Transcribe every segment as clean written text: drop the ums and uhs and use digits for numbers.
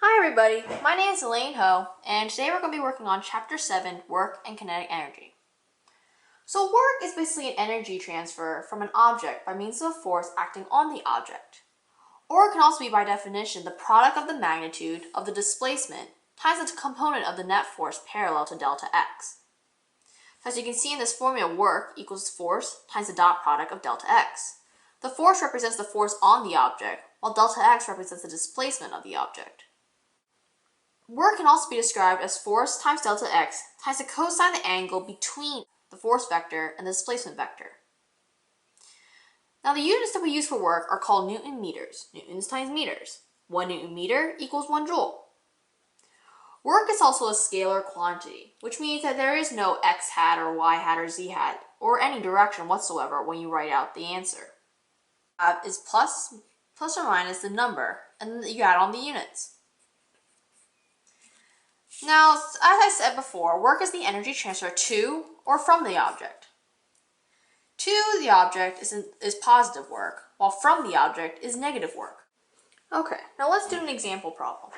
Hi everybody, my name is Elaine Ho, and today we're going to be working on Chapter 7, Work and Kinetic Energy. So work is basically an energy transfer from an object by means of a force acting on the object. Or it can also be, by definition, the product of the magnitude of the displacement times the component of the net force parallel to delta x. So as you can see in this formula, work equals force times the dot product of delta x. The force represents the force on the object, while delta x represents the displacement of the object. Work can also be described as force times delta x times the cosine of the angle between the force vector and the displacement vector. Now the units that we use for work are called Newton meters, newtons times meters. 1 Newton meter equals 1 joule. Work is also a scalar quantity, which means that there is no x hat or y hat or z hat or any direction whatsoever when you write out the answer. Is plus or minus the number, and then you add on the units. Now, as I said before, work is the energy transfer to or from the object. To the object is positive work, while from the object is negative work. Okay, now let's do an example problem.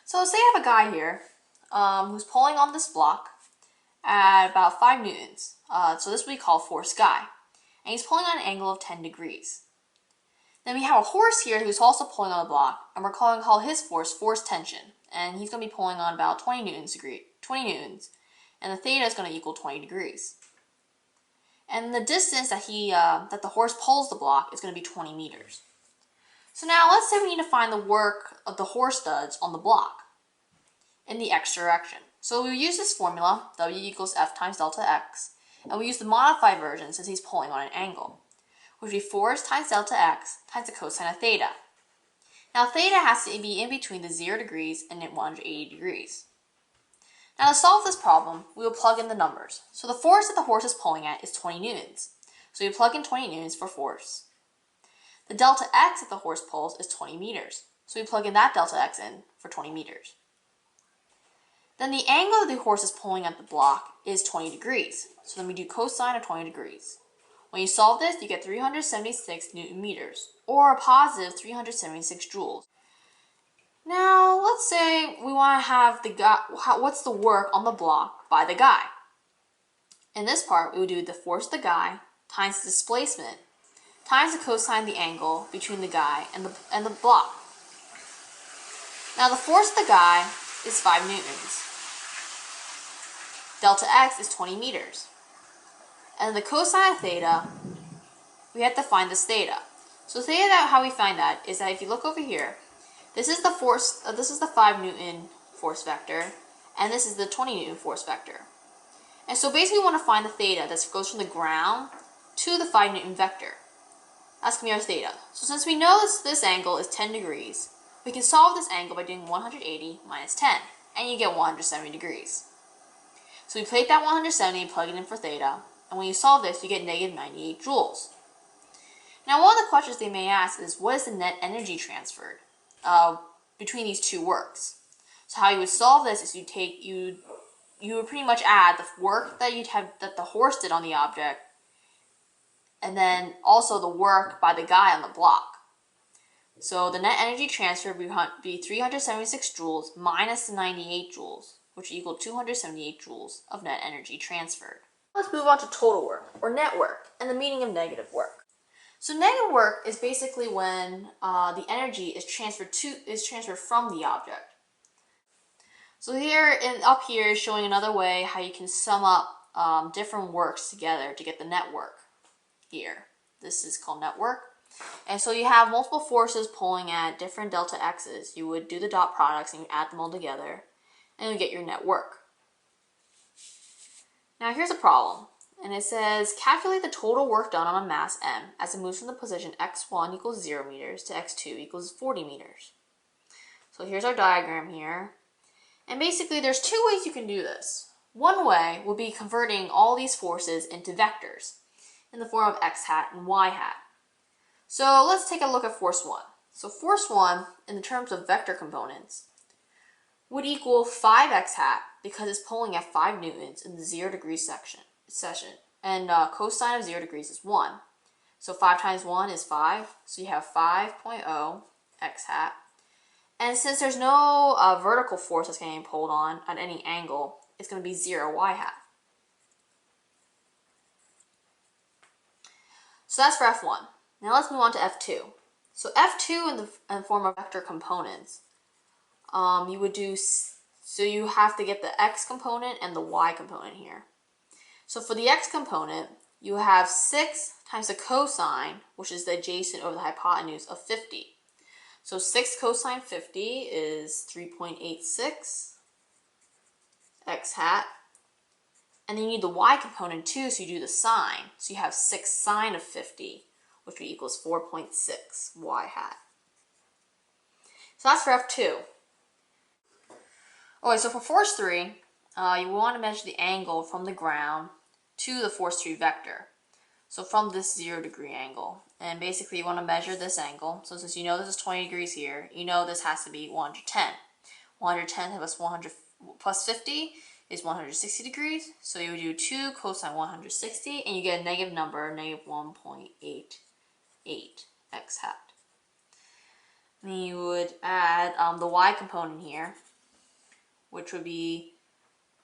So say I have a guy here who's pulling on this block at about 5 newtons. So this we call force guy. And he's pulling on an angle of 10 degrees. Then we have a horse here who's also pulling on the block, and we're going to call his force tension. And he's going to be pulling on about 20 newtons, and the theta is going to equal 20 degrees. And the distance that the horse pulls the block is going to be 20 meters. So now let's say we need to find the work of the horse does on the block in the x direction. So we use this formula, W equals F times delta x, and we use the modified version since he's pulling on an angle, which would be force times delta x times the cosine of theta. Now theta has to be in between the 0 degrees and 180 degrees. Now to solve this problem, we will plug in the numbers. So the force that the horse is pulling at is 20 newtons. So we plug in 20 newtons for force. The delta x that the horse pulls is 20 meters. So we plug in that delta x in for 20 meters. Then the angle that the horse is pulling at the block is 20 degrees. So then we do cosine of 20 degrees. When you solve this, you get 376 Newton meters, or a positive 376 joules. Now, let's say we want to have the guy, what's the work on the block by the guy? In this part, we would do the force of the guy times the displacement times the cosine of the angle between the guy and the block. Now, the force of the guy is 5 newtons. Delta x is 20 meters. And the cosine of theta, we have to find this theta. So theta, how we find that is that if you look over here, this is the force. This is the 5 Newton force vector, and this is the 20 Newton force vector. And so basically, we want to find the theta that goes from the ground to the 5 Newton vector. That's going to be our theta. So since we know this angle is 10 degrees, we can solve this angle by doing 180 minus 10, and you get 170 degrees. So we take that 170 and plug it in for theta. And when you solve this, you get negative 98 joules. Now, one of the questions they may ask is, what is the net energy transferred between these two works? So how you would solve this is you would pretty much add the work that the horse did on the object, and then also the work by the guy on the block. So the net energy transfer would be 376 joules minus the 98 joules, which equal 278 joules of net energy transferred. Let's move on to total work, or net work, and the meaning of negative work. So negative work is basically when the energy is transferred from the object. So up here is showing another way how you can sum up different works together to get the net work. Here, this is called net work. And so you have multiple forces pulling at different delta x's. You would do the dot products and you add them all together, and you get your net work. Now here's a problem, and it says calculate the total work done on a mass m as it moves from the position x1 equals 0 meters to x2 equals 40 meters. So here's our diagram here, and basically there's two ways you can do this. One way would be converting all these forces into vectors in the form of x hat and y hat. So let's take a look at force 1. So force 1, in the terms of vector components, would equal 5x hat because it's pulling at 5 newtons in the 0 degree section. And cosine of 0 degrees is 1. So 5 times 1 is 5. So you have 5.0 x hat. And since there's no vertical force that's getting pulled on at any angle, it's going to be 0 y hat. So that's for F1. Now let's move on to F2. So F2 in the form of vector components, you would do, so you have to get the x component and the y component here. So for the x component, you have 6 times the cosine, which is the adjacent over the hypotenuse of 50. So 6 cosine 50 is 3.86 x hat. And then you need the y component too, so you do the sine. So you have 6 sine of 50, which equals 4.6 y hat. So that's for F2. Okay, so for force 3, you want to measure the angle from the ground to the force 3 vector. So from this 0 degree angle. And basically you want to measure this angle. So since you know this is 20 degrees here, you know this has to be 110. 110 plus 100 plus 50 is 160 degrees. So you would do 2 cosine 160 and you get a negative number, negative 1.88 x hat. And then you would add the y component here, which would be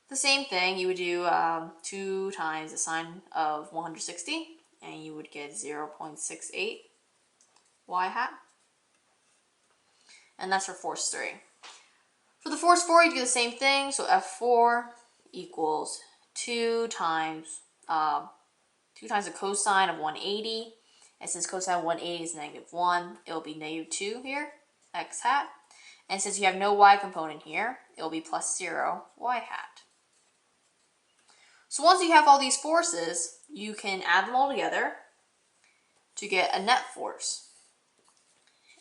the same thing. You would do 2 times the sine of 160 and you would get 0.68 y hat. And that's for force 3. For the force 4, you do the same thing. So F4 equals 2 times the cosine of 180. And since cosine of 180 is negative 1, it will be negative 2 here, x hat. And since you have no y component here, it will be plus 0 y hat. So once you have all these forces, you can add them all together to get a net force.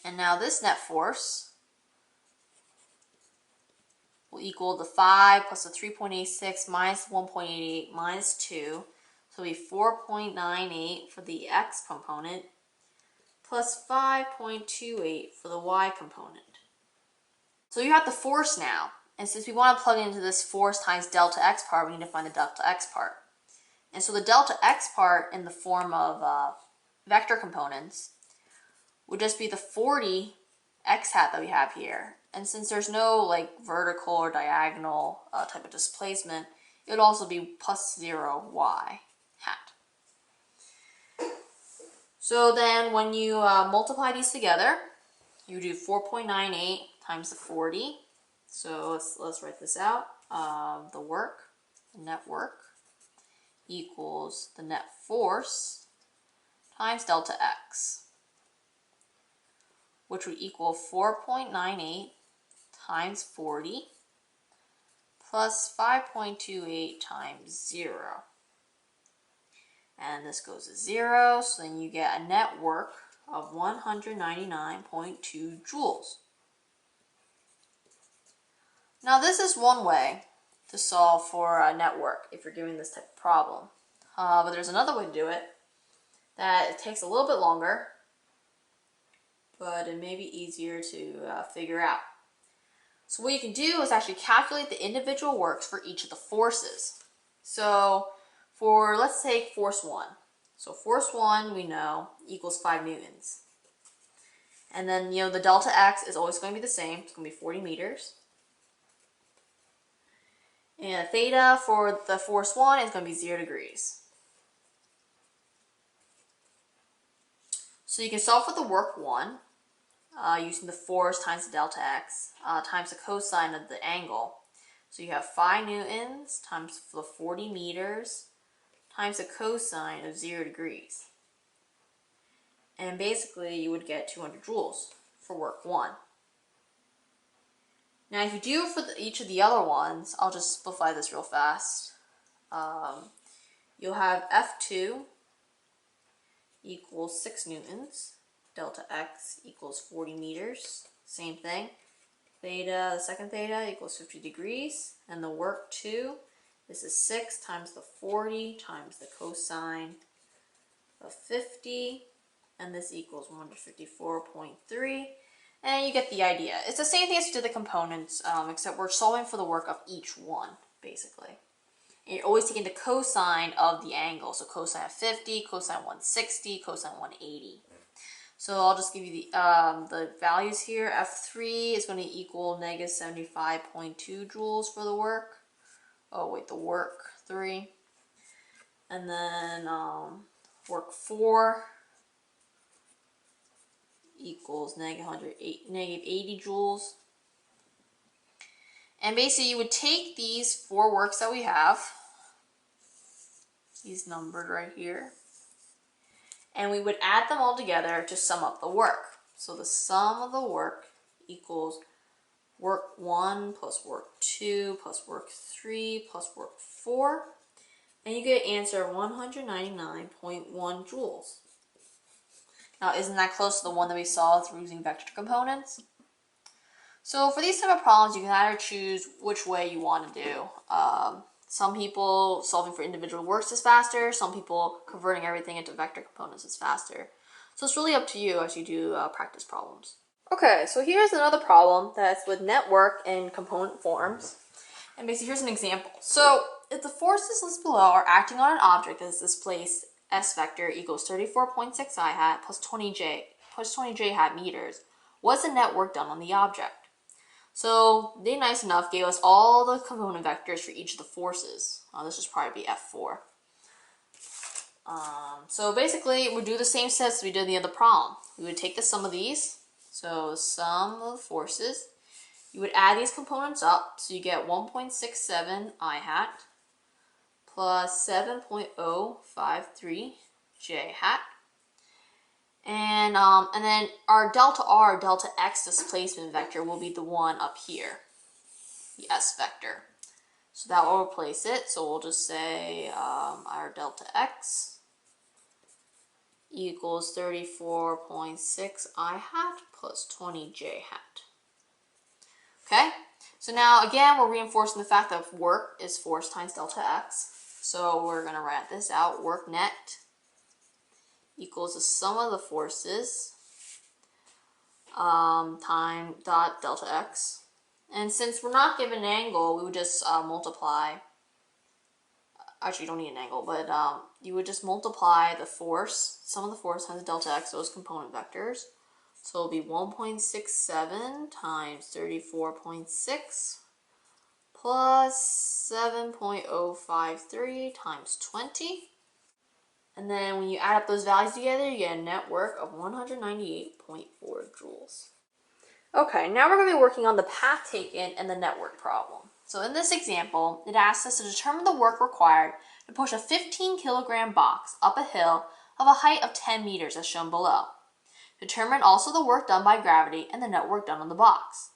And now this net force will equal the 5 plus the 3.86 minus 1.88 minus 2. So it'll be 4.98 for the x component plus 5.28 for the y component. So you have the force now. And since we want to plug into this force times delta x part, we need to find the delta x part. And so the delta x part in the form of vector components would just be the 40 x hat that we have here. And since there's no like vertical or diagonal type of displacement, it would also be plus 0 y hat. So then when you multiply these together, you do 4.98 times the 40. So let's write this out. The net work, equals the net force times delta x, which would equal 4.98 times 40 plus 5.28 times 0. And this goes to 0, so then you get a net work of 199.2 joules. Now this is one way to solve for a net work if you're doing this type of problem. But there's another way to do it that it takes a little bit longer, but it may be easier to figure out. So what you can do is actually calculate the individual works for each of the forces. So for, let's take force 1. So force 1 we know equals 5 newtons. And then the delta x is always going to be the same. It's going to be 40 meters. And theta for the force 1 is going to be 0 degrees. So you can solve for the work 1 using the force times the delta x times the cosine of the angle. So you have 5 newtons times the 40 meters times the cosine of 0 degrees. And basically you would get 200 joules for work 1. Now if you do for each of the other ones, I'll just simplify this real fast. You'll have F2 equals 6 newtons, delta x equals 40 meters, same thing. Theta, the second theta equals 50 degrees, and the work 2, this is 6 times the 40 times the cosine of 50, and this equals 154.3. And you get the idea. It's the same thing as you did the components, except we're solving for the work of each one, basically. And you're always taking the cosine of the angle. So cosine of 50, cosine 160, cosine 180. So I'll just give you the values here. F3 is going to equal negative 75.2 joules for the work. Oh wait, the work 3. And then work 4 equals negative 80 joules. And basically you would take these 4 works that we have, these numbered right here, and we would add them all together to sum up the work. So the sum of the work equals work 1 plus work 2 plus work 3 plus work 4, and you get an answer of 199.1 joules. Now, isn't that close to the one that we saw through using vector components? So for these type of problems, you can either choose which way you want to do. Some people solving for individual works is faster. Some people converting everything into vector components is faster. So it's really up to you as you do practice problems. Okay, so here's another problem that's with network and component forms. And basically, here's an example. So if the forces listed below are acting on an object that is displaced S vector equals 34.6 I hat plus 20 j hat meters, what's the net work done on the object? So they nice enough gave us all the component vectors for each of the forces. This should probably be F4. So basically, we do the same steps we did in the other problem. We would take the sum of these, so the sum of the forces. You would add these components up, so you get 1.67 I hat plus 7.053 j hat. And then our delta R, delta X displacement vector will be the one up here, the S vector. So that will replace it. So we'll just say our delta X equals 34.6 I hat plus 20 j hat. Okay, so now again we're reinforcing the fact that work is force times delta X. So we're going to write this out. Work net equals the sum of the forces time dot delta X. And since we're not given an angle, we would just multiply. Actually, you don't need an angle, but you would just multiply the force, sum of the force times delta X, those component vectors. So it'll be 1.67 times 34.6 plus 7.053 times 20. And then when you add up those values together, you get a net work of 198.4 joules. Okay, now we're going to be working on the path taken and the network problem. So in this example, it asks us to determine the work required to push a 15-kilogram box up a hill of a height of 10 meters as shown below. Determine also the work done by gravity and the net work done on the box.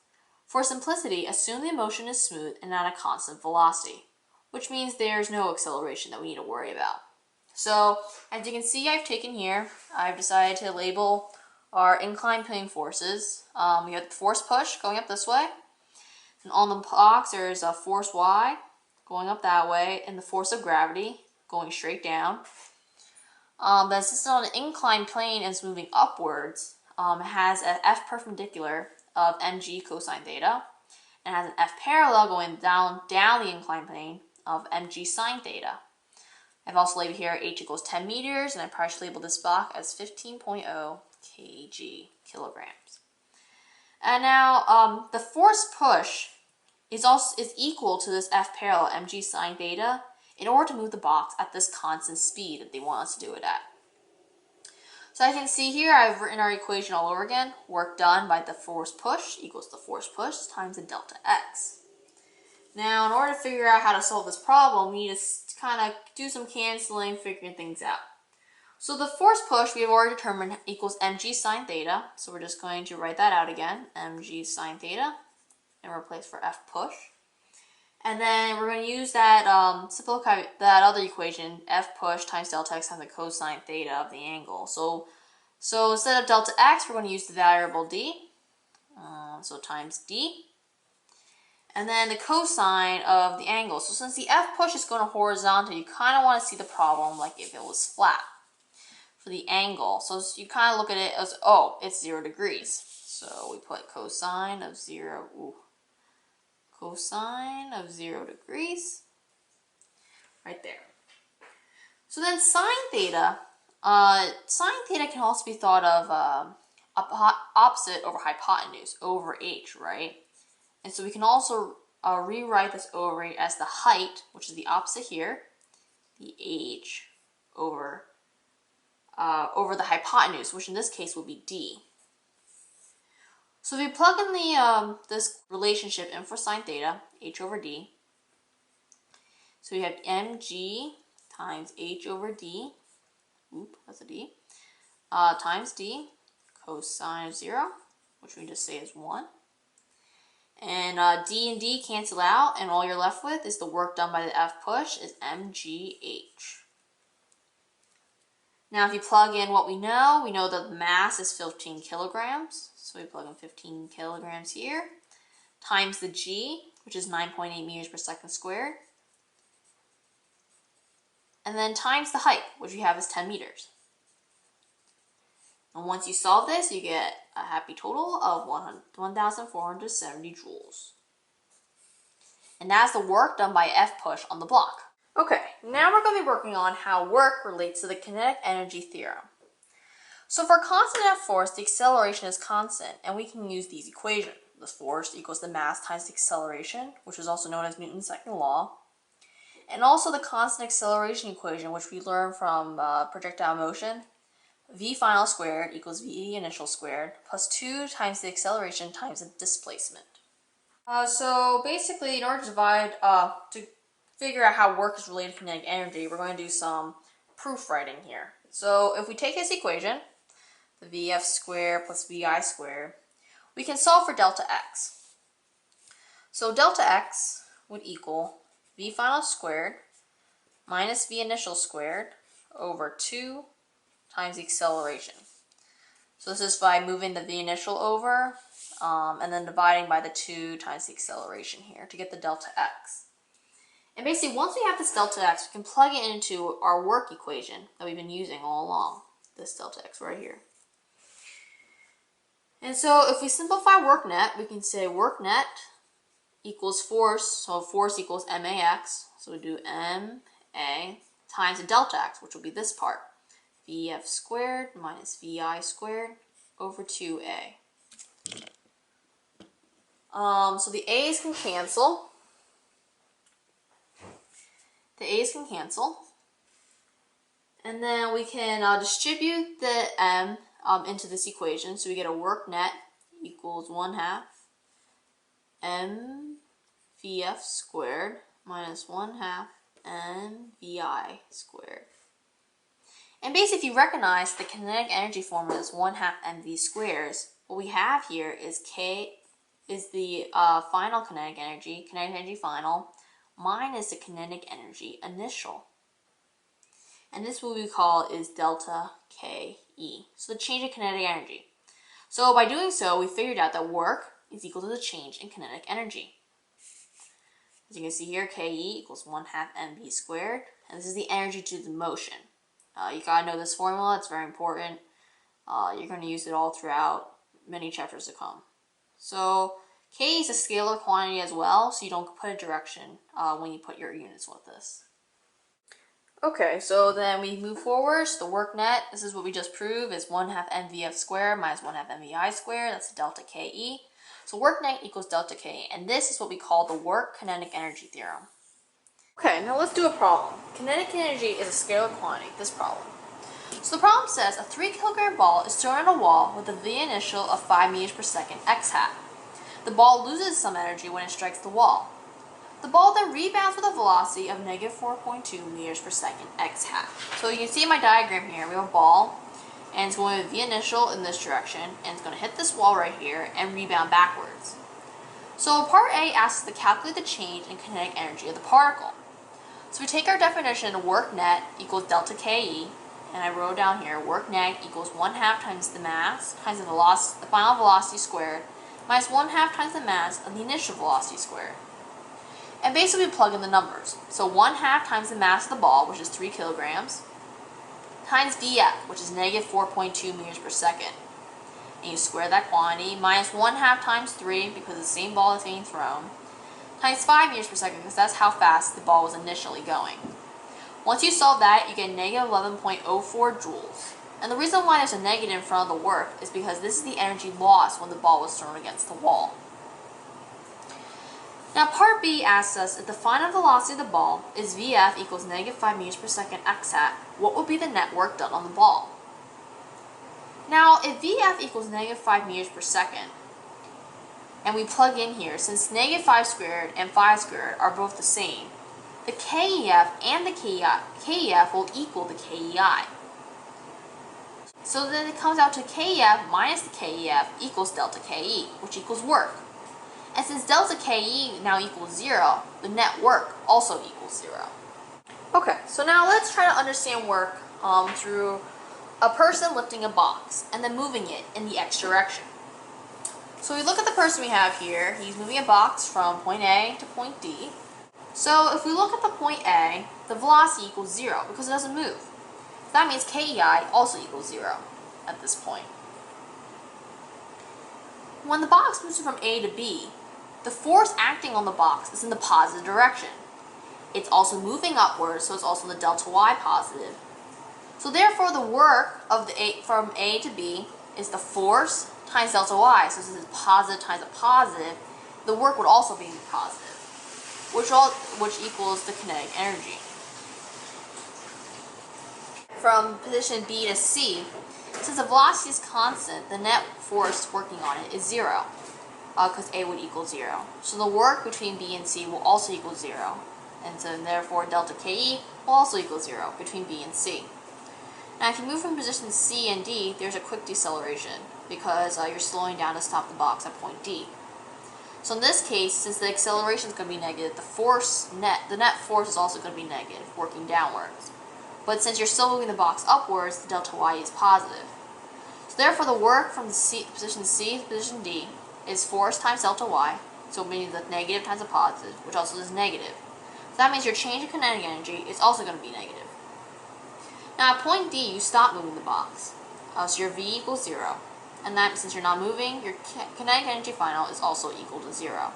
For simplicity, assume the motion is smooth and at a constant velocity, which means there's no acceleration that we need to worry about. So, as you can see, I've taken here, I've decided to label our incline plane forces. We have the force push going up this way, and on the box there's a force Y going up that way, and the force of gravity going straight down. But since it's on an inclined plane and it's moving upwards, it has an F perpendicular of mg cosine theta, and has an F parallel going down the inclined plane of mg sine theta. I've also labeled here h equals 10 meters, and I partially labeled this block as 15.0 kg, kilograms. And now the force push is equal to this F parallel mg sine theta in order to move the box at this constant speed that they want us to do it at. So as you can see here, I've written our equation all over again. Work done by the force push equals the force push times the delta X. Now, in order to figure out how to solve this problem, we need to kind of do some canceling, figuring things out. So the force push we have already determined equals mg sine theta. So we're just going to write that out again, mg sine theta, and replace for F push. And then we're going to use that simplify that other equation, F push times delta X times the cosine theta of the angle. So instead of delta X, we're going to use the variable d. So times d. And then the cosine of the angle. So since the F push is going to horizontal, you kind of want to see the problem like if it was flat for the angle. So you kind of look at it as, oh, it's 0 degrees. So we put cosine of 0, cosine of 0 degrees right there. So then sine theta Sine theta can also be thought of opposite over hypotenuse, over h, right? And so we can also rewrite this over h as the height, which is the opposite here, the h over the hypotenuse, which in this case will be d. So if we plug in the this relationship in for sine theta, h over d, so we have mg times h over d, that's a d, times d, cosine of 0, which we just say is 1. And d and d cancel out, and all you're left with is the work done by the F push is mgh. Now if you plug in what we know that the mass is 15 kilograms, so we plug in 15 kilograms here, times the g, which is 9.8 meters per second squared, and then times the height, which we have is 10 meters. And once you solve this, you get a happy total of 1,470 joules. And that's the work done by F push on the block. Okay, now we're going to be working on how work relates to the kinetic energy theorem. So for a constant F force, the acceleration is constant, and we can use these equations. The force equals the mass times the acceleration, which is also known as Newton's second law. And also the constant acceleration equation, which we learned from projectile motion. V final squared equals V initial squared plus 2 times the acceleration times the displacement. So basically, in order to figure out how work is related to kinetic energy, we're going to do some proof writing here. So if we take this equation, the Vf squared plus Vi squared, we can solve for delta x. So delta x would equal V final squared minus V initial squared over 2 times the acceleration. So this is by moving the V initial over and then dividing by the 2 times the acceleration here to get the delta x. And basically, once we have this delta x, we can plug it into our work equation that we've been using all along, this delta x right here. And so if we simplify work net, we can say work net equals force, so force equals max, so we do ma times the delta x, which will be this part, Vf squared minus Vi squared over 2a. So the a's can cancel. The a's can cancel. And then we can distribute the m into this equation. So we get a work net equals 1/2 mVf squared minus 1/2 mVi squared. And basically, if you recognize the kinetic energy formula is 1/2 mv squares, what we have here is K is the final kinetic energy final, minus the kinetic energy initial. And this what we call is delta Ke, so the change in kinetic energy. So by doing so, we figured out that work is equal to the change in kinetic energy. As you can see here, Ke equals 1/2 mv squared, and this is the energy to the motion. You gotta know this formula, it's very important. You're gonna use it all throughout many chapters to come. So K is a scalar quantity as well, so you don't put a direction when you put your units with this. Okay, so then we move forward. So the work net, this is what we just proved, is 1/2 mvf squared minus 1/2 mvi squared. That's delta Ke. So work net equals delta Ke, and this is what we call the work kinetic energy theorem. Okay, now let's do a problem. Kinetic energy is a scalar quantity, this problem. So the problem says a 3 kilogram ball is thrown at a wall with a V initial of 5 meters per second x hat. The ball loses some energy when it strikes the wall. The ball then rebounds with a velocity of negative 4.2 meters per second x hat. So you can see in my diagram here, we have a ball, and it's going with V initial in this direction, and it's going to hit this wall right here and rebound backwards. So part A asks us to calculate the change in kinetic energy of the particle. So we take our definition, work net equals delta Ke, and I wrote down here, work net equals 1/2 times the mass times the final velocity squared minus 1/2 times the mass of the initial velocity squared. And basically we plug in the numbers. So 1/2 times the mass of the ball, which is 3 kilograms, times Vf, which is negative 4.2 meters per second. And you square that quantity, minus 1/2 times 3, because it's the same ball that's being thrown, times 5 meters per second, because that's how fast the ball was initially going. Once you solve that, you get negative 11.04 joules. And the reason why there's a negative in front of the work is because this is the energy lost when the ball was thrown against the wall. Now part B asks us, if the final velocity of the ball is Vf equals negative 5 meters per second x hat, what would be the net work done on the ball? Now if Vf equals negative 5 meters per second, and we plug in here, since negative 5 squared and 5 squared are both the same, the KEF and the KEF will equal the KEI. So then it comes out to KEF minus the KEF equals delta KE, which equals work. And since delta KE now equals 0, the net work also equals 0. Okay, so now let's try to understand work through a person lifting a box and then moving it in the x direction. So we look at the person we have here. He's moving a box from point A to point D. So if we look at the point A, the velocity equals 0 because it doesn't move. That means KEI also equals 0 at this point. When the box moves from A to B, the force acting on the box is in the positive direction. It's also moving upwards, so it's also in the delta Y positive. So therefore the work of from A to B is the force times delta Y. So this is positive times a positive. The work would also be positive, which equals the kinetic energy. From position B to C, since the velocity is constant, the net force working on it is 0, because A would equal 0. So the work between B and C will also equal 0, and so therefore delta KE will also equal 0 between B and C. Now if you move from position C and D, there's a quick deceleration, because you're slowing down to stop the box at point D. So in this case, since the acceleration is going to be negative, the net force is also going to be negative, working downwards. But since you're still moving the box upwards, the delta Y is positive. So therefore the work from position C to position D is force times delta Y, so meaning the negative times the positive, which also is negative. So that means your change in kinetic energy is also going to be negative. Now at point D, you stop moving the box. So your V equals 0. And that, since you're not moving, your kinetic energy final is also equal to 0.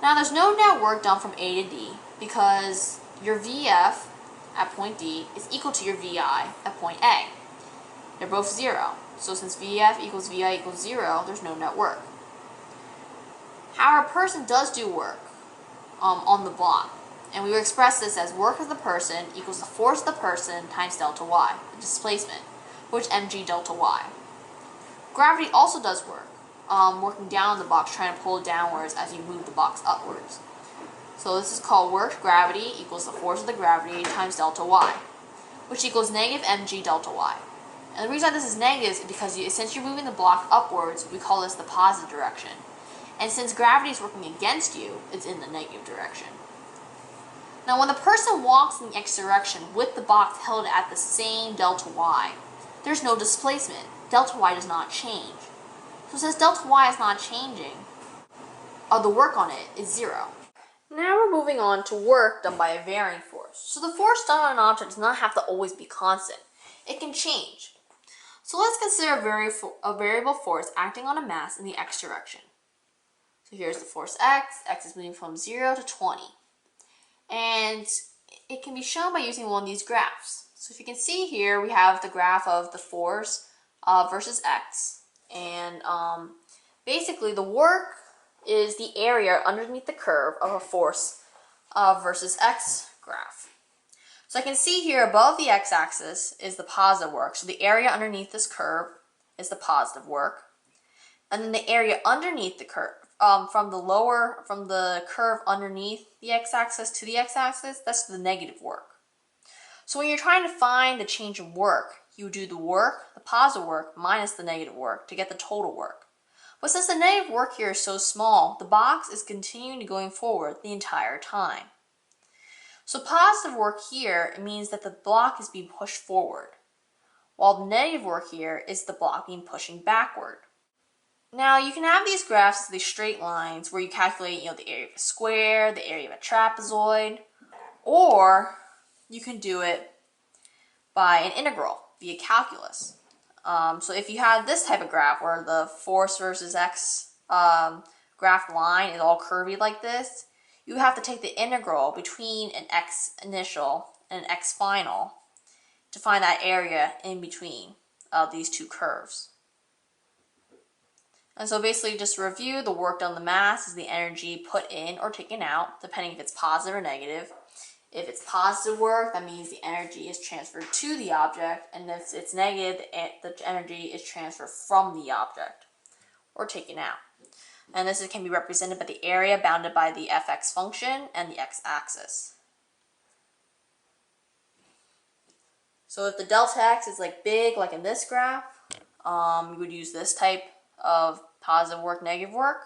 Now there's no net work done from A to D because your VF at point D is equal to your VI at point A. They're both 0. So since VF equals VI equals 0, there's no net work. However, a person does do work on the block. And we will express this as work of the person equals the force of the person times delta Y, the displacement, which mg delta Y. Gravity also does work, working down on the box, trying to pull it downwards as you move the box upwards. So this is called work gravity equals the force of the gravity times delta Y, which equals negative mg delta Y. And the reason this is negative is because since you're moving the block upwards, we call this the positive direction. And since gravity is working against you, it's in the negative direction. Now when the person walks in the x direction with the box held at the same delta Y, there's no displacement. Delta Y does not change. So since delta Y is not changing, the work on it is 0. Now we're moving on to work done by a varying force. So the force done on an object does not have to always be constant. It can change. So let's consider a variable force acting on a mass in the x direction. So here's the force x. X is moving from 0 to 20. And it can be shown by using one of these graphs. So if you can see here, we have the graph of the force versus x. And basically the work is the area underneath the curve of a force versus x graph. So I can see here above the x-axis is the positive work. So the area underneath this curve is the positive work. And then the area underneath the curve, from the curve underneath the x-axis to the x-axis, that's the negative work. So when you're trying to find the change in work, you do the positive work, minus the negative work to get the total work. But since the negative work here is so small, the box is continuing to going forward the entire time. So positive work here means that the block is being pushed forward, while the negative work here is the block being pushing backward. Now you can have these graphs as these straight lines where you calculate, the area of a square, the area of a trapezoid, or you can do it by an integral via calculus. So if you have this type of graph where the force versus x graph line is all curvy like this, you have to take the integral between an x initial and an x final to find that area in between these two curves. And so basically, just to review, the work done on the mass is the energy put in or taken out, depending if it's positive or negative. If it's positive work, that means the energy is transferred to the object, and if it's negative, the energy is transferred from the object or taken out. And this can be represented by the area bounded by the fx function and the x-axis. So if the delta x is like big, like in this graph, you would use this type of positive work, negative work.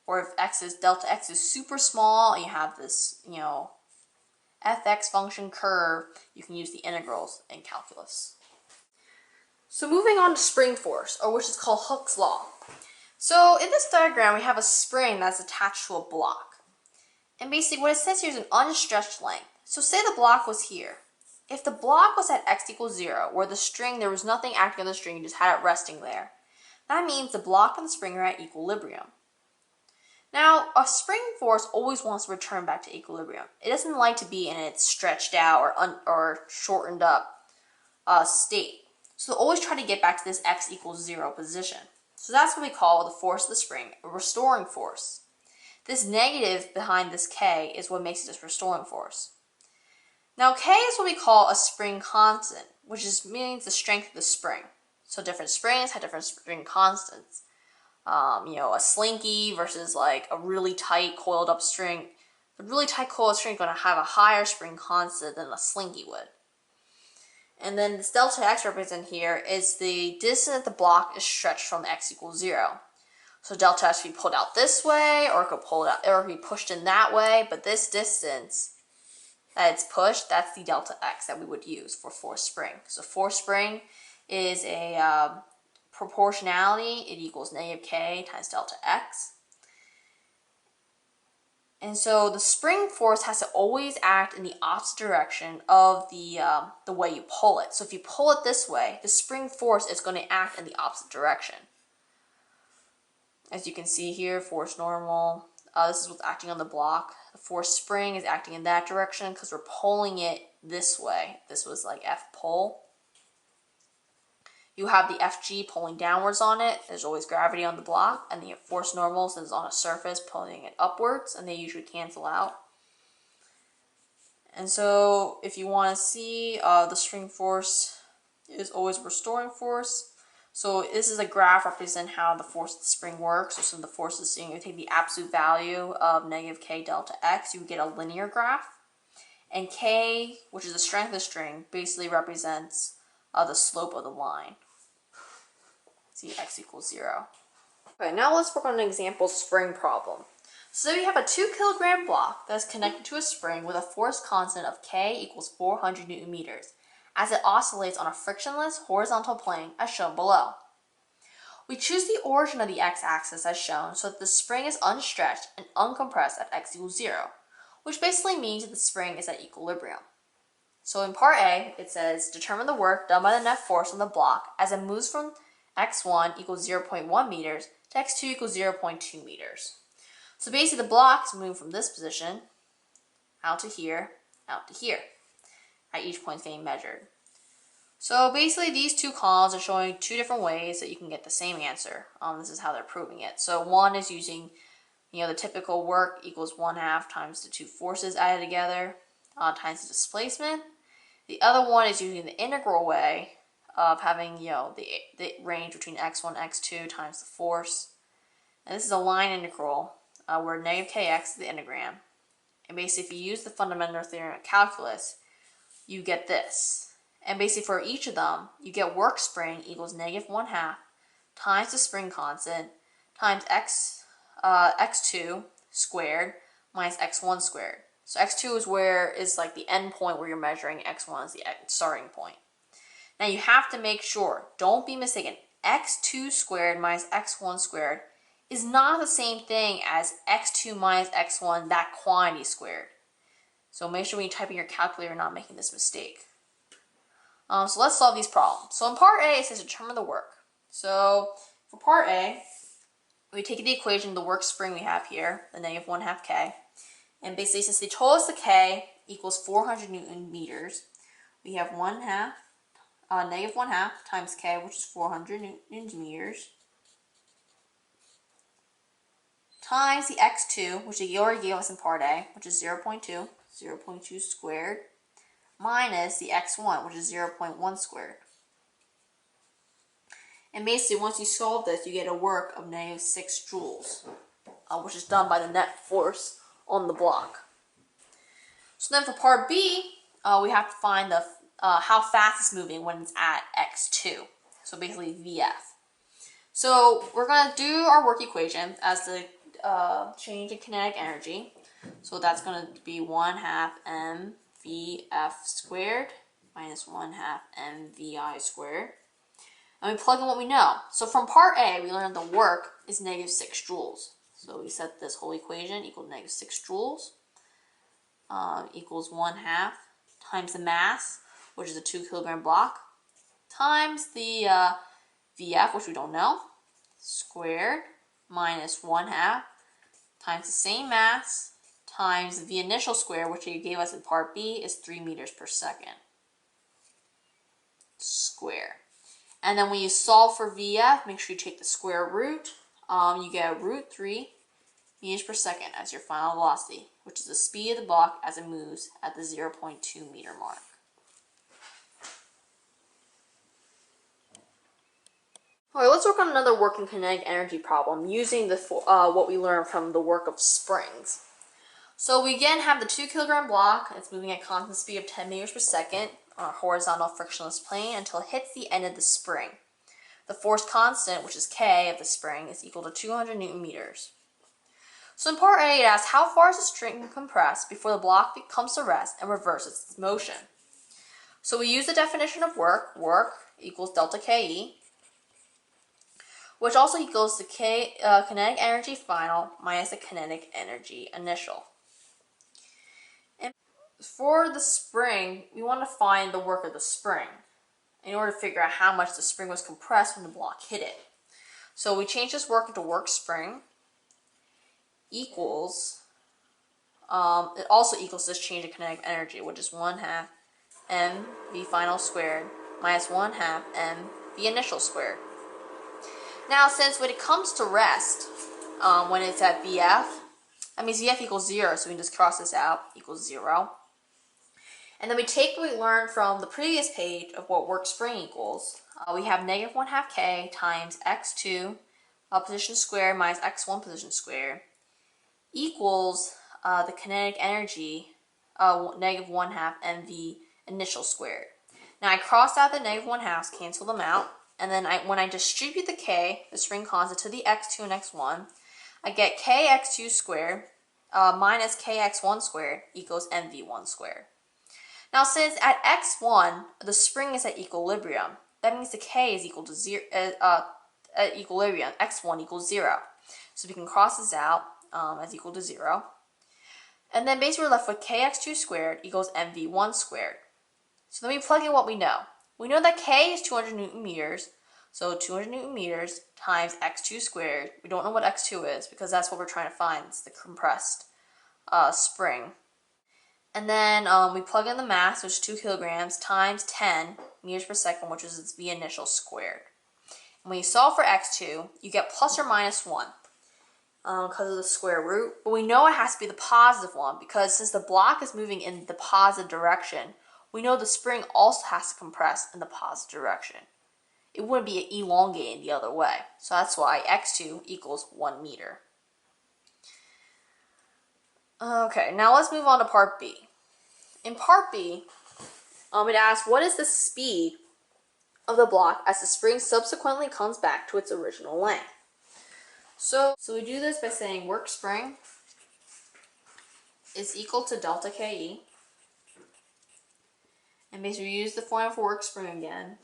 Or if delta x is super small and you have this, fx function curve, you can use the integrals in calculus. So moving on to spring force, or which is called Hooke's law. So in this diagram, we have a spring that's attached to a block. And basically what it says here is an unstretched length. So say the block was here. If the block was at x equals 0, where the string, there was nothing acting on the string, you just had it resting there, that means the block and the spring are at equilibrium. Now, a spring force always wants to return back to equilibrium. It doesn't like to be in its stretched out or shortened up state. So they'll always try to get back to this x equals 0 position. So that's what we call the force of the spring, a restoring force. This negative behind this k is what makes it this restoring force. Now k is what we call a spring constant, which means the strength of the spring. So different springs have different spring constants. A slinky versus like a really tight coiled up string. The really tight coiled string is going to have a higher spring constant than a slinky would. And then this delta x represented here is the distance that the block is stretched from x equals 0. So delta x can be pulled out this way, or it could pull it out, or it can be pushed in that way. But this distance that it's pushed, that's the delta x that we would use for force spring. So force spring is a proportionality. It equals negative k times delta x. And so the spring force has to always act in the opposite direction of the way you pull it. So if you pull it this way, the spring force is going to act in the opposite direction. As you can see here, force normal. This is what's acting on the block. The force spring is acting in that direction because we're pulling it this way. This was like F pull. You have the Fg pulling downwards on it. There's always gravity on the block, and the force normal is on a surface pulling it upwards, and they usually cancel out. And so if you want to see the spring force is always restoring force. So this is a graph representing how the force of the spring works. So some of the forces, you take the absolute value of negative k delta x, you get a linear graph. And k, which is the strength of the string, basically represents the slope of the line. See, x equals 0. Okay, now let's work on an example spring problem. So we have a 2 kilogram block that is connected to a spring with a force constant of k equals 400 Newton meters, as it oscillates on a frictionless horizontal plane as shown below. We choose the origin of the x-axis as shown so that the spring is unstretched and uncompressed at x equals 0, which basically means that the spring is at equilibrium. So in part A, it says, determine the work done by the net force on the block as it moves from x1 equals 0.1 meters to x2 equals 0.2 meters. So basically the block is moving from this position out to here, out to here. At each point getting measured. So basically these two columns are showing two different ways that you can get the same answer. This is how they're proving it. So one is using, the typical work equals 1/2 times the two forces added together times the displacement. The other one is using the integral way of having, the range between x1 and x2 times the force. And this is a line integral where negative kx is the integram. And basically if you use the fundamental theorem of calculus, you get this. And basically for each of them, you get work spring equals negative 1/2 times the spring constant times x2 squared minus x1 squared. So x2 is like the end point where you're measuring, x1 is the starting point. Now you have to make sure, don't be mistaken, x2 squared minus x1 squared is not the same thing as x2 minus x1, that quantity squared. So make sure when you type in your calculator, you're not making this mistake. So let's solve these problems. So in part A, it says determine the work. So for part A, we take the equation, the work spring we have here, the negative 1/2 k, And basically, since they told us the K equals 400 Newton meters, we have negative 1/2 times K, which is 400 Newton meters, times the x2, which they already gave us in part A, which is 0.2, 0.2 squared, minus the x1, which is 0.1 squared. And basically, once you solve this, you get a work of negative 6 joules, which is done by the net force on the block. So then for part B, we have to find the how fast it's moving when it's at x2. So basically VF. So we're going to do our work equation as the change in kinetic energy. So that's going to be 1/2 mvf squared minus 1/2 mvi squared. And we plug in what we know. So from part A, we learned the work is negative 6 joules. So we set this whole equation equal to negative 6 joules equals 1/2 times the mass, which is a 2 kilogram block, times the VF, which we don't know, squared, minus 1/2 times the same mass, times the initial square, which they gave us in part B, is 3 meters per second square. And then when you solve for VF, make sure you take the square root. You get root 3 meters per second as your final velocity, which is the speed of the block as it moves at the 0.2 meter mark. Alright, let's work on another working kinetic energy problem using what we learned from the work of springs. So we again have the 2 kilogram block. It's moving at constant speed of 10 meters per second on a horizontal frictionless plane until it hits the end of the spring. The force constant, which is K of the spring, is equal to 200 Newton meters. So in part A, it asks how far is the string compressed before the block comes to rest and reverses its motion. So we use the definition of work. Work equals delta KE, which also equals the kinetic energy final minus the kinetic energy initial. And for the spring, we want to find the work of the spring in order to figure out how much the spring was compressed when the block hit it. So we change this work into work spring equals, it also equals this change in kinetic energy, which is 1/2 mv final squared minus 1/2 mv initial squared. Now, since when it comes to rest, when it's at VF, that means VF equals 0, so we can just cross this out, equals 0. And then we take what we learned from the previous page of what work spring equals. We have negative 1/2 K times x2 position squared minus x1 position squared equals the kinetic energy, negative 1/2 mv initial squared. Now I crossed out the negative 1/2, cancel them out. And then when I distribute the K, the spring constant, to the x2 and x1, I get kx2 squared minus kx1 squared equals mv1 squared. Now since at x1, the spring is at equilibrium, that means the K is equal to 0, at equilibrium, x1 equals 0. So we can cross this out as equal to 0. And then basically we're left with kx2 squared equals mv1 squared. So then we plug in what we know. We know that K is 200 Newton meters, so 200 Newton meters times x2 squared. We don't know what x2 is because that's what we're trying to find. It's the compressed spring. And then we plug in the mass, which is 2 kilograms, times 10 meters per second, which is its V initial squared. And when you solve for x2, you get plus or minus 1 because of the square root. But we know it has to be the positive one because since the block is moving in the positive direction, we know the spring also has to compress in the positive direction. It wouldn't be elongated the other way. So that's why x2 equals 1 meter. Okay, now let's move on to part B. In part B, it asks what is the speed of the block as the spring subsequently comes back to its original length. So we do this by saying work spring is equal to delta KE. And basically we use the formula for work spring again,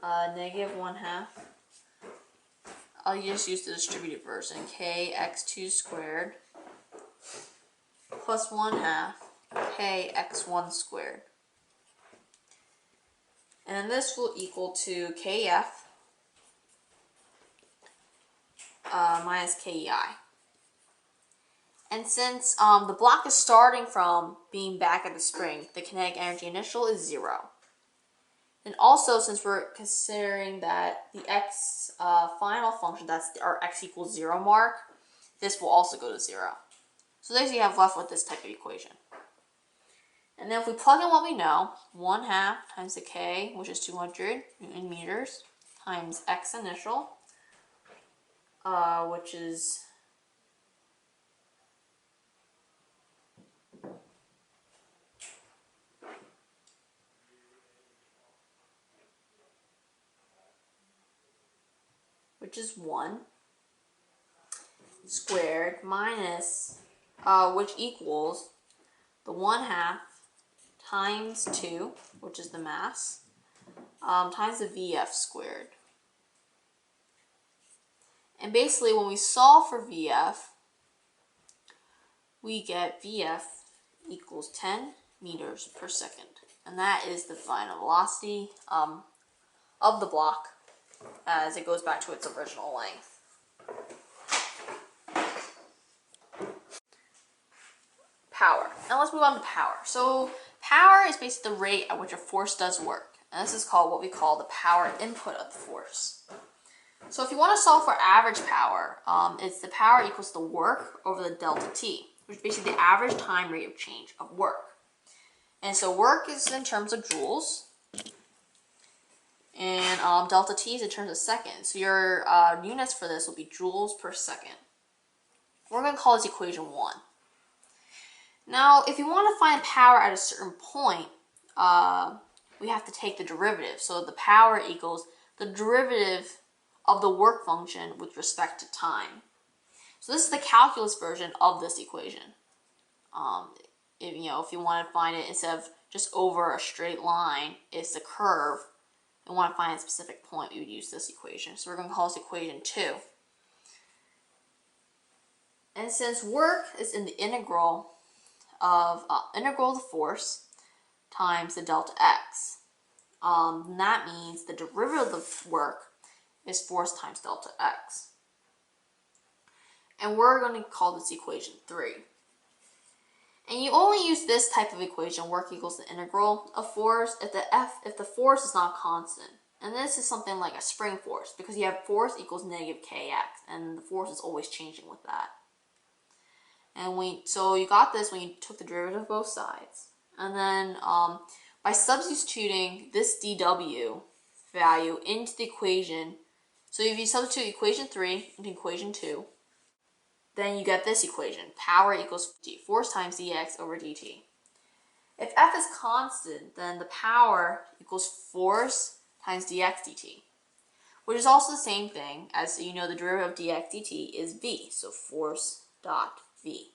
negative 1/2. I'll just use the distributed version, kx2 squared plus 1/2 kx1 squared. And then this will equal to kf minus kei. And since the block is starting from being back at the spring, the kinetic energy initial is 0. And also, since we're considering that the x final function, that's our x equals 0 mark, this will also go to 0. So there you have left with this type of equation. And then if we plug in what we know, 1/2 times the k, which is 200 Newton meters, times x initial, which is is 1 squared minus, which equals the 1/2 times 2, which is the mass, times the VF squared. And basically, when we solve for VF, we get VF equals 10 meters per second. And that is the final velocity of the block as it goes back to its original length. Power. Now let's move on to power. So power is basically the rate at which a force does work. And this is called what we call the power input of the force. So if you want to solve for average power, it's the power equals the work over the delta T, which is basically the average time rate of change of work. And so work is in terms of joules, and delta T is in terms of seconds. So your units for this will be joules per second. We're going to call this equation 1. Now, if you want to find power at a certain point, we have to take the derivative. So the power equals the derivative of the work function with respect to time. So this is the calculus version of this equation. If you want to find it instead of just over a straight line, it's the curve. And want to find a specific point, we would use this equation. So we're going to call this equation 2. And since work is in the integral of the force times the delta x, that means the derivative of work is force times delta x. And we're going to call this equation 3. And you only use this type of equation, work equals the integral of force, if the force is not constant. And this is something like a spring force, because you have force equals negative kx, and the force is always changing with that. And so you got this when you took the derivative of both sides. And then by substituting this dw value into the equation, so if you substitute equation 3 into equation 2, then you get this equation, power equals force times dx over dt. If F is constant, then the power equals force times dx dt, which is also the same thing as, the derivative of dx dt is v, so force dot v.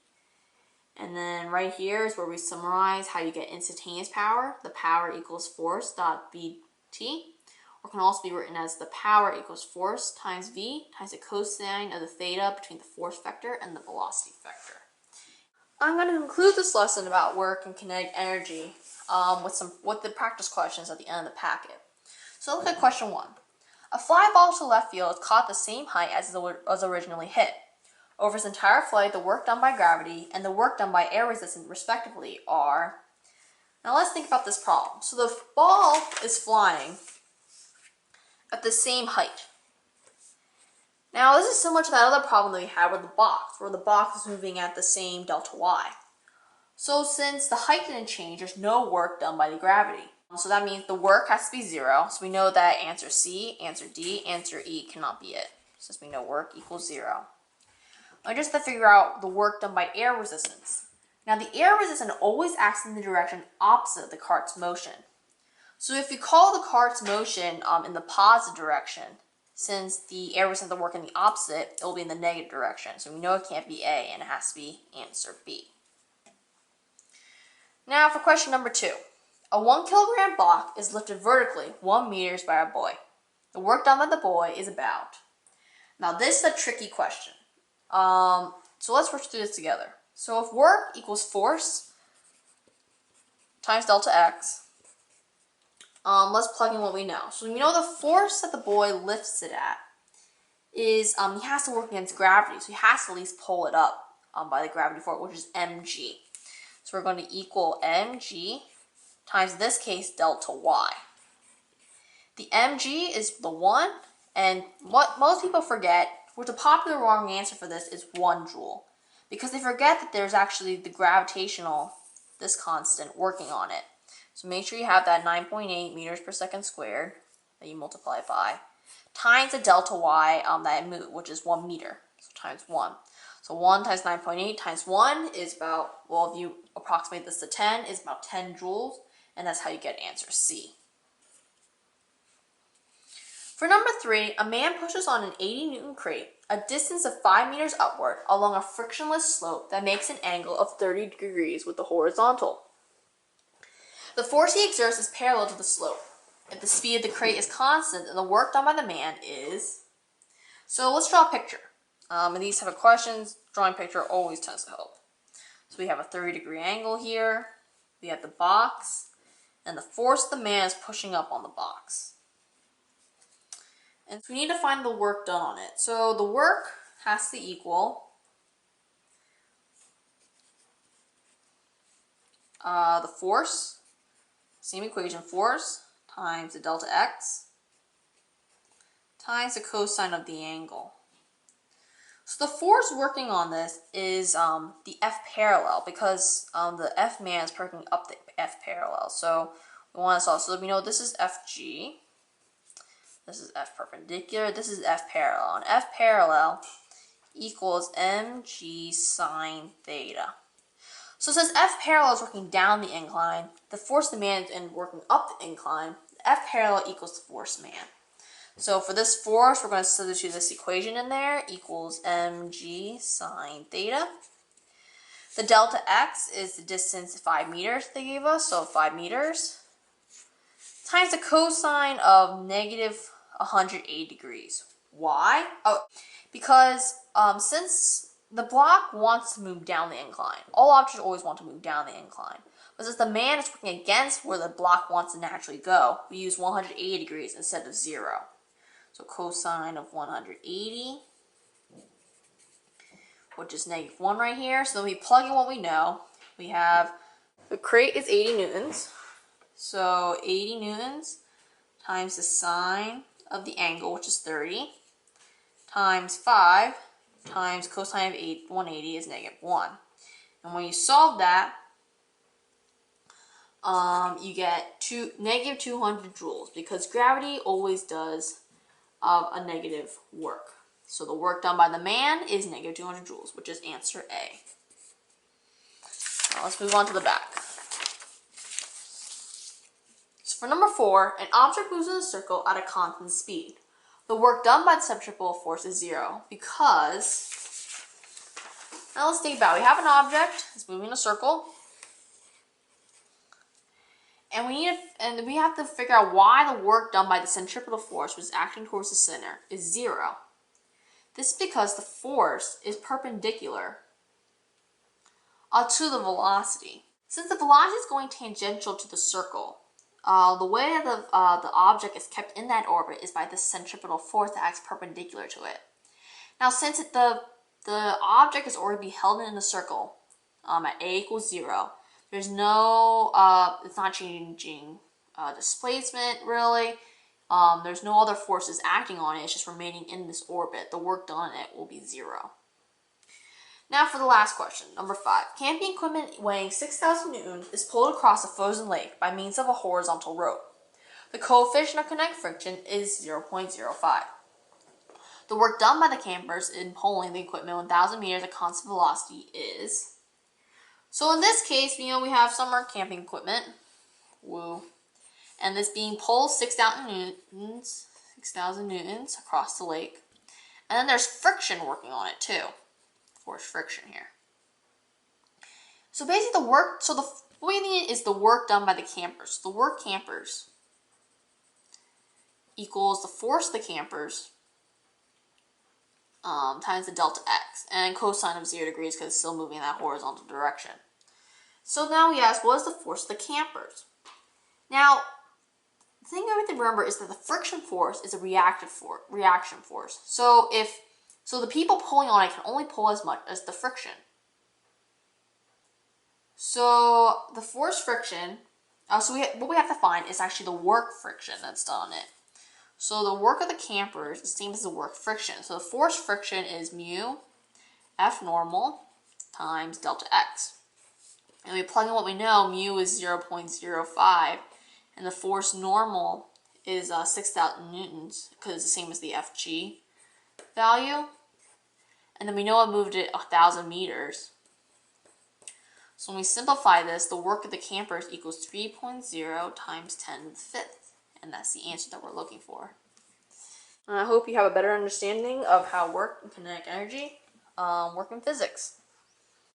And then right here is where we summarize how you get instantaneous power. The power equals force dot bt, or can also be written as the power equals force times v times the cosine of the theta between the force vector and the velocity vector. I'm going to conclude this lesson about work and kinetic energy with the practice questions at the end of the packet. So look at question 1. A fly ball to left field is caught the same height as it was originally hit. Over its entire flight, the work done by gravity and the work done by air resistance respectively are... Now let's think about this problem. So the ball is flying at the same height. Now this is similar to that other problem that we had with the box, where the box is moving at the same delta y. So since the height didn't change, there's no work done by the gravity. So that means the work has to be 0. So we know that answer C, answer D, answer E cannot be it, since we know work equals 0. I just have to figure out the work done by air resistance. Now the air resistance always acts in the direction opposite of the cart's motion. So if you call the cart's motion in the positive direction, since the air resistance will work in the opposite, it will be in the negative direction. So we know it can't be A, and it has to be answer B. Now for question number 2. A 1 kilogram block is lifted vertically 1 meters by a boy. The work done by the boy is about... Now this is a tricky question. So let's work through this together. So if work equals force times delta x, let's plug in what we know. So we know the force that the boy lifts it at is, he has to work against gravity, so he has to at least pull it up by the gravity force, which is mg. So we're going to equal mg times, in this case, delta y. The mg is the 1, and what most people forget, which the popular wrong answer for this is 1 joule, because they forget that there's actually the gravitational, this constant, working on it. So make sure you have that 9.8 meters per second squared that you multiply by, times the delta y that it moved, which is 1 meter, so times 1. So 1 times 9.8 times 1 is about, well, if you approximate this to 10, is about 10 joules, and that's how you get answer C. For number 3, a man pushes on an 80 Newton crate a distance of 5 meters upward along a frictionless slope that makes an angle of 30 degrees with the horizontal. The force he exerts is parallel to the slope. If the speed of the crate is constant, then the work done by the man is... So let's draw a picture. In these type of questions, drawing a picture always tends to help. So we have a 30-degree angle here. We have the box, and the force the man is pushing up on the box. And so we need to find the work done on it. So the work has to equal the force, same equation, force times the delta x times the cosine of the angle. So the force working on this is the F parallel, because the F man is perking up the F parallel. So we want to solve. So we know this is FG. This is F perpendicular, this is F parallel, and F parallel equals mg sine theta. So since F parallel is working down the incline, the force the man is working up the incline, F parallel equals the force man. So for this force, we're going to substitute this equation in there, equals mg sine theta. The delta x is the distance 5 meters they gave us, so 5 meters, times the cosine of negative 180 degrees. Why? Oh, because since the block wants to move down the incline, all objects always want to move down the incline. But since the man is working against where the block wants to naturally go, we use 180 degrees instead of 0. So cosine of 180, which is negative 1 right here. So we plug in what we know. We have the crate is 80 newtons. So 80 newtons times the sine of the angle, which is 30, times 5 times cosine of 180 is negative 1. And when you solve that, you get negative 200 joules, because gravity always does a negative work. So the work done by the man is negative 200 joules, which is answer A. Now let's move on to the back. For number 4, an object moves in a circle at a constant speed. The work done by the centripetal force is 0, because, now let's think about it. We have an object that's moving in a circle, and we have to figure out why the work done by the centripetal force, which is acting towards the center, is 0. This is because the force is perpendicular to the velocity. Since the velocity is going tangential to the circle, the way the object is kept in that orbit is by the centripetal force that acts perpendicular to it. Now, since the object is already held in the circle at A equals 0, there's no, it's not changing displacement really. There's no other forces acting on it. It's just remaining in this orbit. The work done on it will be 0. Now for the last question, number 5. Camping equipment weighing 6,000 newtons is pulled across a frozen lake by means of a horizontal rope. The coefficient of kinetic friction is 0.05. The work done by the campers in pulling the equipment 1,000 meters at constant velocity is... So in this case, we have summer camping equipment. Woo. And this being pulled 6,000 newtons across the lake. And then there's friction working on it too. Force friction here. So basically the way is the work done by the campers. So the work campers equals the force of the campers times the delta x, and cosine of 0 degrees because it's still moving in that horizontal direction. So now we ask, what is the force of the campers? Now, the thing we have to remember is that the friction force is a reaction force. So the people pulling on it can only pull as much as the friction. So the force friction, what we have to find is actually the work friction that's done on it. So the work of the camper is the same as the work friction. So the force friction is mu F normal times delta x. And we plug in what we know, mu is 0.05, and the force normal is 6,000 newtons, because it's the same as the Fg value. And then we know it moved it 1,000 meters. So when we simplify this, the work of the camper equals 3.0 times 10 to the fifth. And that's the answer that we're looking for. And I hope you have a better understanding of how work and kinetic energy work in physics.